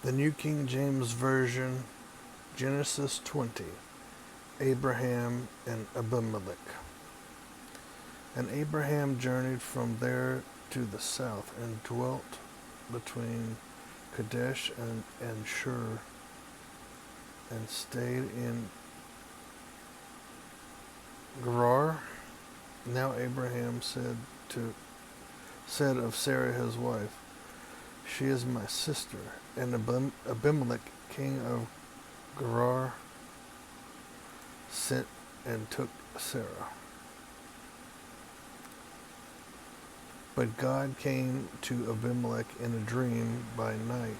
The New King James Version, Genesis 20, Abraham and Abimelech. And Abraham journeyed from there to the south and dwelt between Kadesh and Shur, and stayed in Gerar. Now Abraham said of Sarah his wife, "She is my sister." And Abimelech, king of Gerar, sent and took Sarah. But God came to Abimelech in a dream by night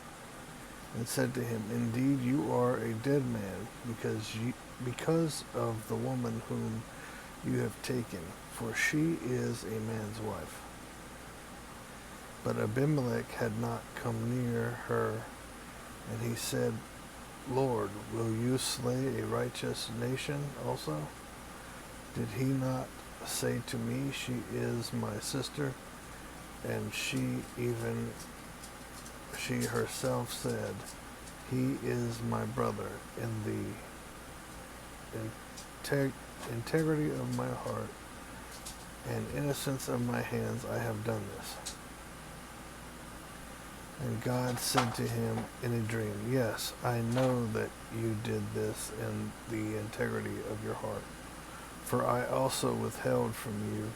and said to him, "Indeed, you are a dead man because of the woman whom you have taken, for she is a man's wife." But Abimelech had not come near her, and he said, "Lord, will you slay a righteous nation also? Did he not say to me, 'She is my sister'?" And she herself said, "He is my brother. In the integrity of my heart and innocence of my hands I have done this." And God said to him in a dream, "Yes, I know that you did this in the integrity of your heart, for I also withheld you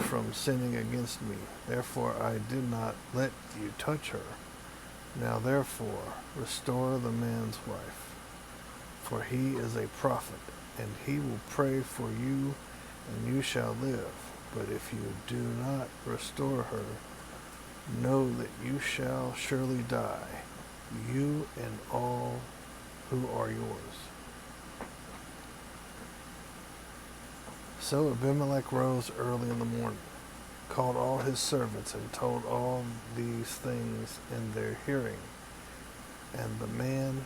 from sinning against me. Therefore I did not let you touch her. Now therefore restore the man's wife, for he is a prophet, and he will pray for you, and you shall live. But if you do not restore her, know that you shall surely die, you and all who are yours." So Abimelech rose early in the morning, called all his servants, and told all these things in their hearing. And the men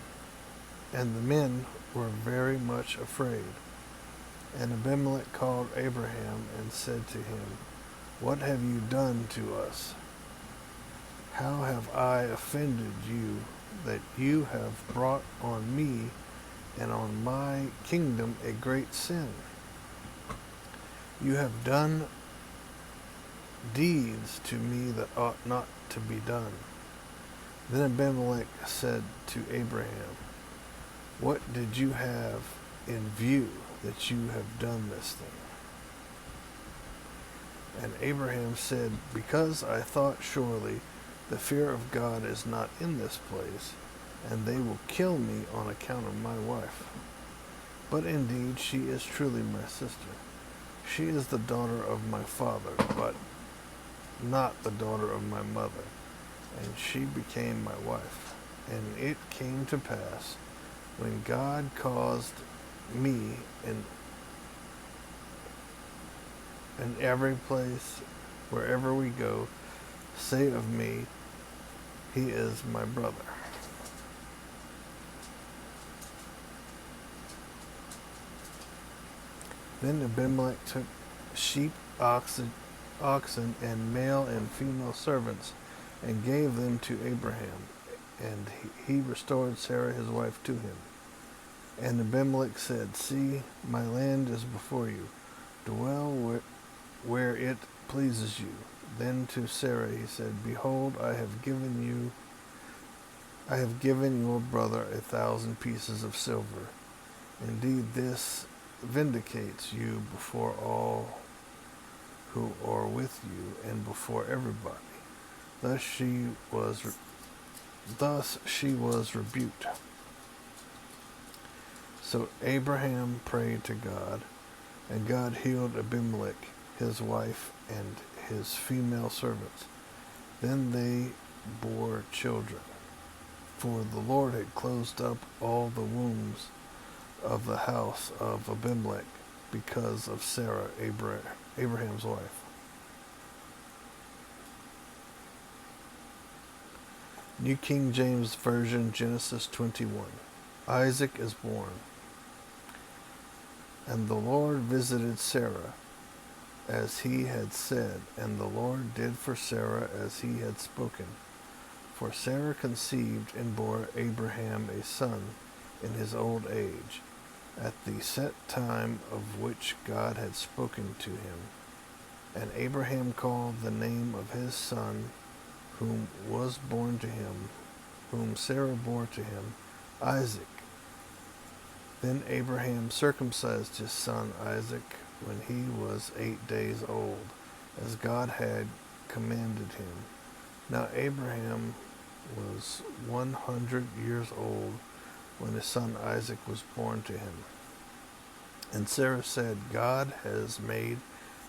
were very much afraid. And Abimelech called Abraham and said to him, "What have you done to us? How have I offended you that you have brought on me and on my kingdom a great sin? You have done deeds to me that ought not to be done." Then Abimelech said to Abraham, "What did you have in view that you have done this thing?" And Abraham said, "Because I thought surely the fear of God is not in this place, and they will kill me on account of my wife. But indeed she is truly my sister. She is the daughter of my father, but not the daughter of my mother, and she became my wife. And it came to pass, when God caused me in every place, wherever we go, say of me, 'He is my brother.'" Then Abimelech took sheep, oxen, and male and female servants, and gave them to Abraham, and he restored Sarah his wife to him. And Abimelech said, "See, my land is before you. Dwell where it pleases you." Then to Sarah he said, "Behold, I have given your brother 1,000 pieces of silver. Indeed, this vindicates you before all who are with you and before everybody." Thus she was rebuked. So Abraham prayed to God, and God healed Abimelech, his wife, and his female servants. Then they bore children, for the Lord had closed up all the wombs of the house of Abimelech because of Sarah, Abraham's wife. New King James Version, Genesis 21. Isaac is born. And the Lord visited Sarah as he had said, and the Lord did for Sarah as he had spoken. For Sarah conceived and bore Abraham a son in his old age, at the set time of which God had spoken to him. And Abraham called the name of his son, whom was born to him, whom Sarah bore to him, Isaac. Then Abraham circumcised his son Isaac when he was 8 days old, as God had commanded him. Now Abraham was 100 years old when his son Isaac was born to him. And Sarah said, God has made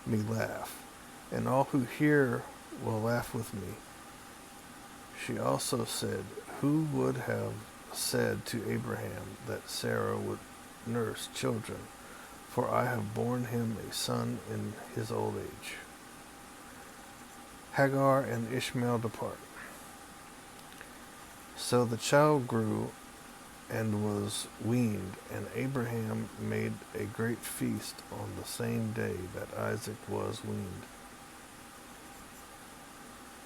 me laugh, and all who hear will laugh with me. She also said, who would have said to Abraham that Sarah would nurse children? For I have borne him a son in his old age. Hagar and Ishmael depart. So the child grew and was weaned, and Abraham made a great feast on the same day that Isaac was weaned.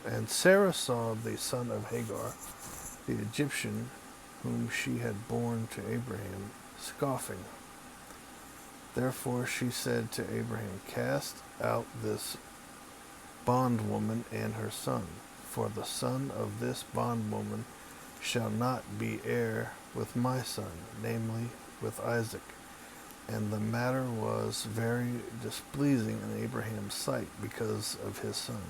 And Sarah saw the son of Hagar, the Egyptian, whom she had borne to Abraham, scoffing. Therefore she said to Abraham, cast out this bondwoman and her son, for the son of this bondwoman shall not be heir with my son, namely with Isaac. And the matter was very displeasing in Abraham's sight because of his son.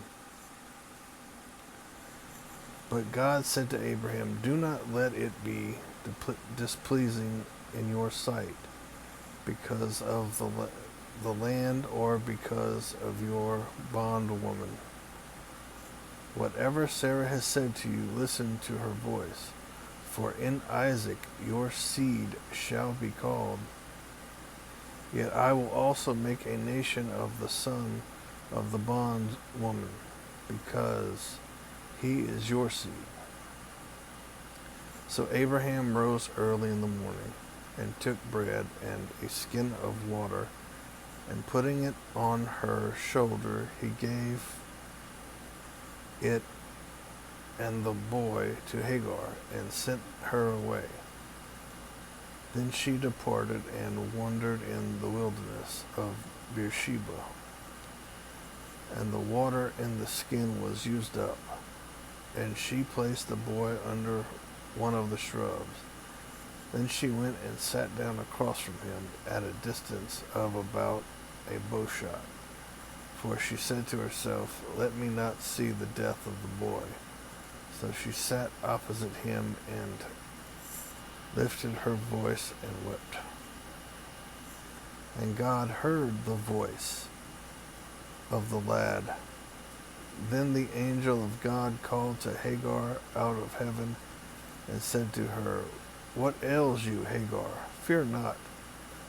But God said to Abraham, do not let it be displeasing in your sight because of the land or because of your bondwoman. Whatever Sarah has said to you, listen to her voice. For in Isaac your seed shall be called. Yet I will also make a nation of the son of the bondwoman, because he is your seed. So Abraham rose early in the morning, and took bread and a skin of water, and putting it on her shoulder, he gave it and the boy to Hagar, and sent her away. Then she departed and wandered in the wilderness of Beersheba, and the water in the skin was used up, and she placed the boy under one of the shrubs. Then she went and sat down across from him at a distance of about a bowshot. For she said to herself, let me not see the death of the boy. So she sat opposite him and lifted her voice and wept. And God heard the voice of the lad. Then the angel of God called to Hagar out of heaven and said to her, what ails you, Hagar? Fear not,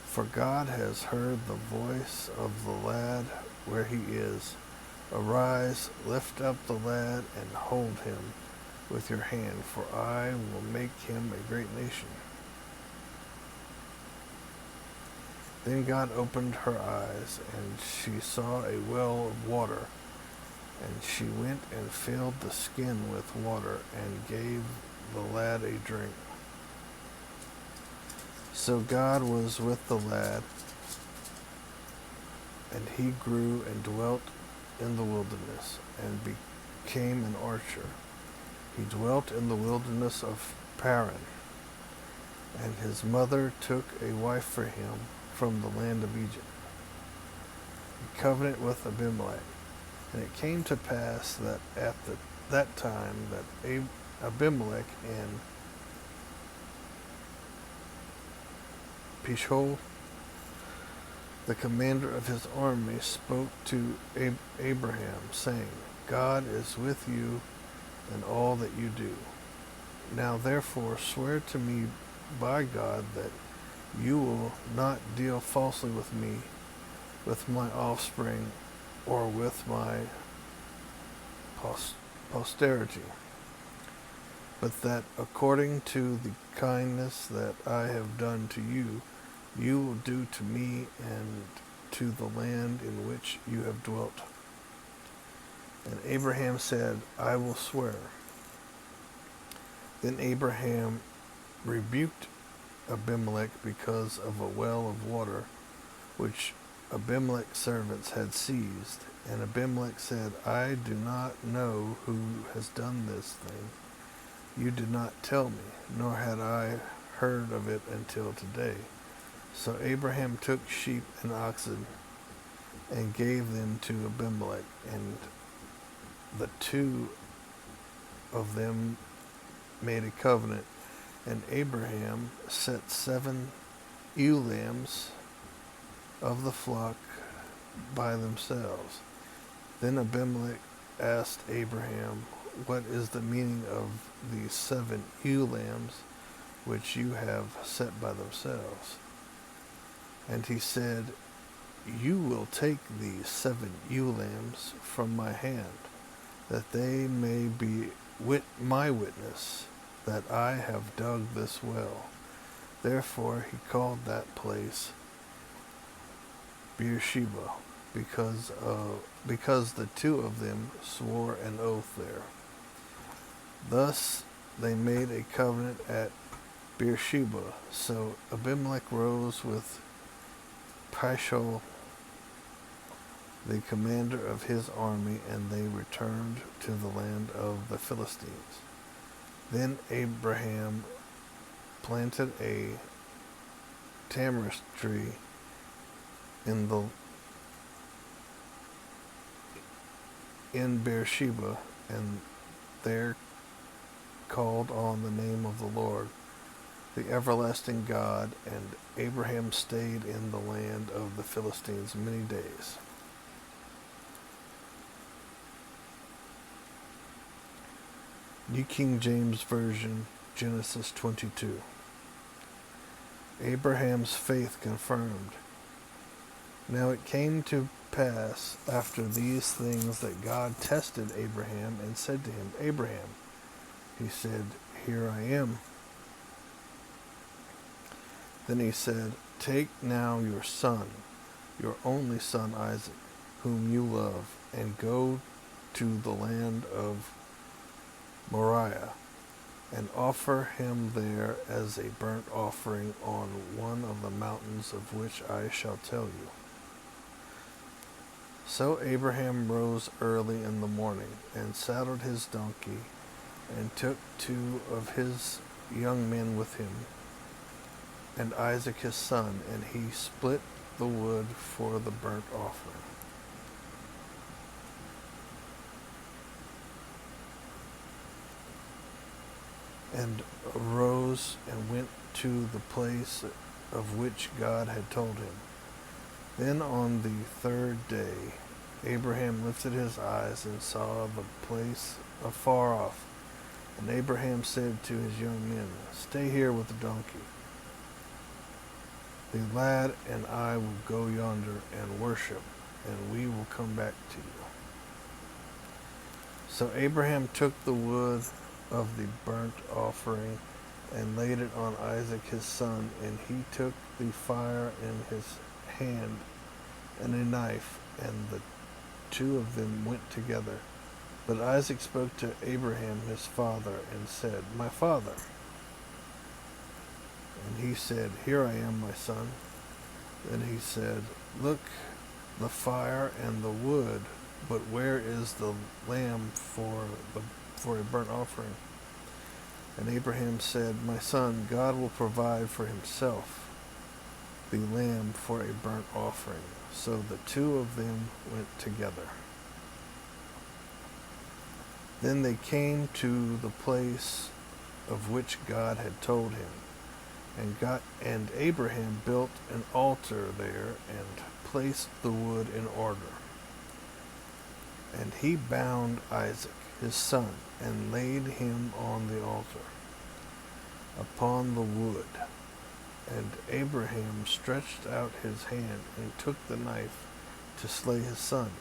for God has heard the voice of the lad where he is. Arise, lift up the lad, and hold him with your hand, for I will make him a great nation. Then God opened her eyes, and she saw a well of water, and she went and filled the skin with water, and gave the lad a drink. So God was with the lad, and he grew and dwelt in the wilderness, and became an archer. He dwelt in the wilderness of Paran, and his mother took a wife for him from the land of Egypt, a covenant with Abimelech. And it came to pass that at that time that Abimelech and Pishol, the commander of his army, spoke to Abraham, saying, God is with you in all that you do. Now therefore swear to me by God that you will not deal falsely with me, with my offspring, or with my posterity, but that according to the kindness that I have done to you, you will do to me and to the land in which you have dwelt. And Abraham said, I will swear. Then Abraham rebuked Abimelech because of a well of water which Abimelech's servants had seized. And Abimelech said, I do not know who has done this thing. You did not tell me, nor had I heard of it until today. So Abraham took sheep and oxen and gave them to Abimelech, and the two of them made a covenant. And Abraham set 7 ewe lambs of the flock by themselves. Then Abimelech asked Abraham, what is the meaning of these 7 ewe lambs which you have set by themselves? And he said, you will take these 7 ewe lambs from my hand, that they may be my witness that I have dug this well. Therefore he called that place Beersheba, because the two of them swore an oath there. Thus they made a covenant at Beersheba. So Abimelech rose with Pishol, the commander of his army, and they returned to the land of the Philistines. Then Abraham planted a tamarisk tree in Beersheba, and there called on the name of the Lord, the everlasting God, and Abraham stayed in the land of the Philistines many days. New King James Version, Genesis 22. Abraham's faith confirmed. Now it came to pass after these things that God tested Abraham and said to him, Abraham. He said, Here I am. Then he said, Take now your son, your only son Isaac, whom you love, and go to the land of Moriah, and offer him there as a burnt offering on one of the mountains of which I shall tell you. So Abraham rose early in the morning, and saddled his donkey, and took 2 of his young men with him, and Isaac his son, and he split the wood for the burnt offering. And arose and went to the place of which God had told him. Then on the 3rd day, Abraham lifted his eyes and saw the place afar off. And Abraham said to his young men, Stay here with the donkey. The lad and I will go yonder and worship, and we will come back to you. So Abraham took the wood of the burnt offering and laid it on Isaac his son, and he took the fire in his hand and a knife, and the 2 of them went together. But Isaac spoke to Abraham his father and said, My father. And he said, Here I am, my son. Then he said, Look, the fire and the wood, but where is the lamb for a burnt offering? And Abraham said, My son, God will provide for himself the lamb for a burnt offering. So the 2 of them went together. Then they came to the place of which God had told him, and Abraham built an altar there and placed the wood in order. And he bound Isaac his son and laid him on the altar upon the wood. And Abraham stretched out his hand and took the knife to slay his son.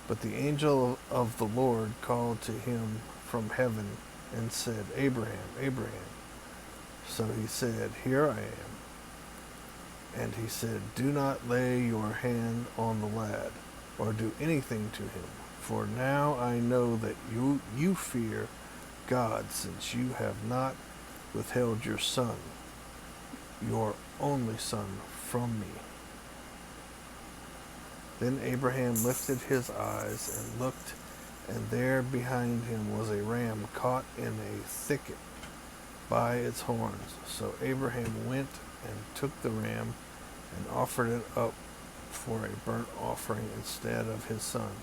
But the angel of the Lord called to him from heaven and said, Abraham, Abraham. So he said, Here I am. And he said, Do not lay your hand on the lad, or do anything to him, for now I know that you fear God, since you have not withheld your son, your only son, from me." Then Abraham lifted his eyes and looked, and there behind him was a ram caught in a thicket by its horns. So Abraham went and took the ram and offered it up for a burnt offering instead of his son.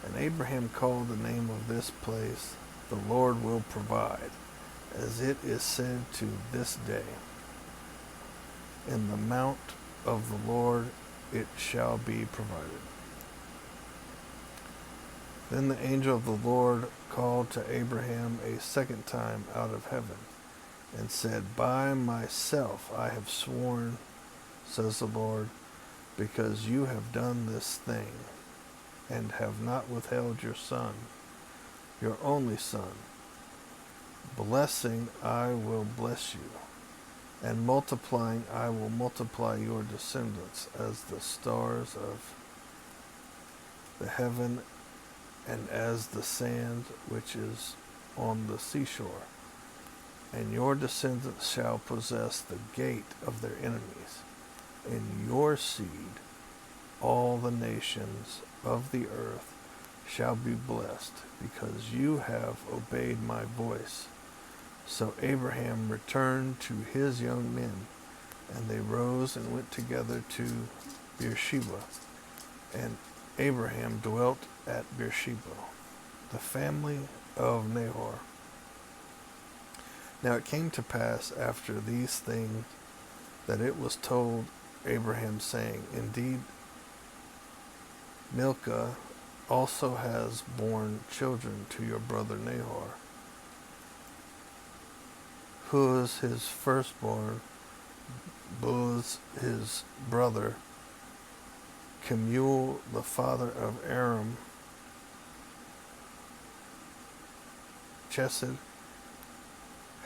And Abraham called the name of this place, "The Lord will provide," as it is said to this day, "In the mount of the Lord it shall be provided." Then the angel of the Lord called to Abraham a second time out of heaven, and said, "By myself I have sworn, says the Lord, because you have done this thing, and have not withheld your son, your only son. Blessing I will bless you, and multiplying I will multiply your descendants as the stars of the heaven and as the sand which is on the seashore. And your descendants shall possess the gate of their enemies. In your seed all the nations of the earth shall be blessed, because you have obeyed my voice." So Abraham returned to his young men, and they rose and went together to Beersheba. And Abraham dwelt at Beersheba. The family of Nahor. Now it came to pass after these things that it was told Abraham, saying, "Indeed, Milcah also has borne children to your brother Nahor. Huz his firstborn, Buz his brother, Kemuel the father of Aram, Chesed,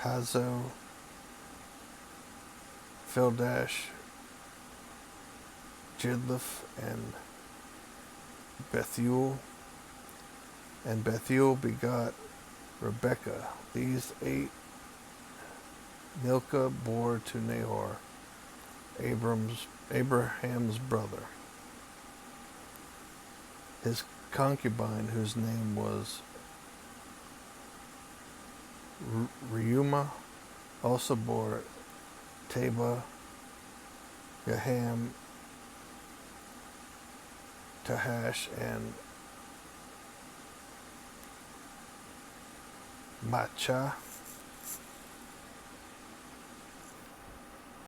Hazo, Fildash, Jidlaph, and Bethuel. And Bethuel begot Rebekah. These 8 Milcah bore to Nahor, Abraham's brother. His concubine, whose name was Reumah, also bore Taba, Gaham, Tahash, and Machah.